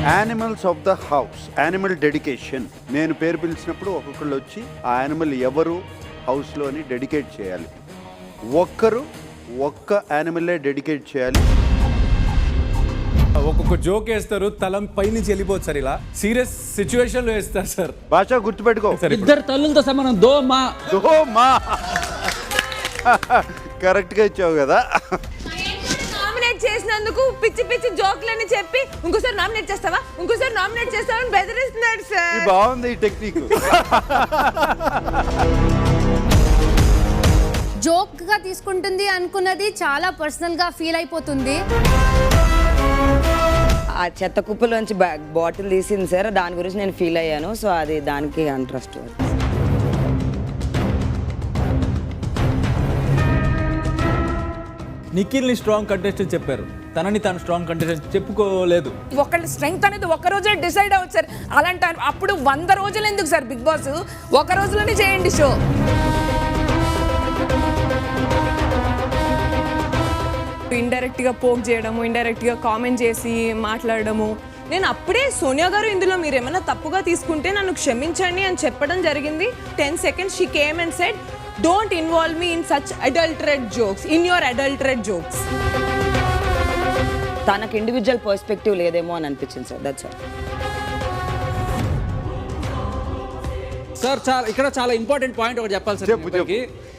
Animals of the house, animal dedication. నేను పేరు పిలిచినప్పుడు ఒక్కొక్కళ్ళు వచ్చి ఆ యానిమల్ ఎవరు హౌస్లో అని డెడికేట్ చేయాలి. ఒక్క యానిమల్లే డెడికేట్ చేయాలి. ఒక్కొక్క జోక్ వేస్తారు, తలం పైనుంచి వెళ్ళిపోతుంది సార్. ఇలా సీరియస్ సిచ్యువేషన్ లో వేస్తారు సార్. భాష గుర్తుపెట్టుకో, ఇద్దరు తల్లులతో సమానం. దో మా కరెక్ట్ గా ఇచ్చావు కదా. నామినేట్ చేసినందుకు పిచ్చి పిచ్చి జోక్లని చెప్పి ఇంకోసారి నామినేట్ చేస్తావా అని బెదిరిస్తున్నాడు సార్. బాగుంది ఈ టెక్నిక్. జోక్ గా తీసుకుంటుంది అనుకున్నది చాలా పర్సనల్ గా ఫీల్ అయిపోతుంది. ఆ చెత్త కుప్పలోంచి బాటిల్ తీసింది సార్, దాని గురించి నేను ఫీల్ అయ్యాను. సో అది దానికి ఇంట్రెస్ట్. నిఖిల్ని స్ట్రాంగ్ కంటెస్టెంట్ చెప్పారు, తనని తాను స్ట్రాంగ్ కంటెస్టెంట్ చెప్పుకోలేదు. ఒకళ్ళ స్ట్రెంగ్త్ అనేది ఒక రోజే డిసైడ్ అవ్వచ్చు సార్. అలాంటి అప్పుడు 100 రోజులు ఎందుకు సార్ బిగ్ బాస్? ఒక రోజులోనే చేయండి షో. ఇండైరెక్ట్ గా పోక్ చేయడము, ఇండైరెక్ట్ గా కామెంట్ చేసి మాట్లాడడము. నేను అప్పుడే సోనియా గారు ఇందులో మీరు ఏమైనా తప్పుగా తీసుకుంటే నన్ను క్షమించండి అని చెప్పడం జరిగింది. 10 seconds she came and said don't involve me in such adulterate jokes, in your adulterate jokes. తనకు ఇండివిజువల్ పర్స్పెక్టివ్ లేదేమో అని అనిపించింది సార్. That's all. సార్ ఇక్కడ చాలా ఇంపార్టెంట్ పాయింట్ ఒకటి చెప్పాలి సార్.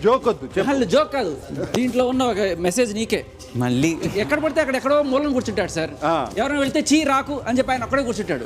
జోక్ వద్దు, జోక్ కాదు, దీంట్లో ఉన్న ఒక మెసేజ్ నీకే. మళ్ళీ ఎక్కడ పడితే ఎక్కడో మూలం కూర్చుంటాడు సార్. ఎవరైనా వెళ్తే చీ రాకు అని చెప్పి ఆయన అక్కడే కూర్చుంటాడు.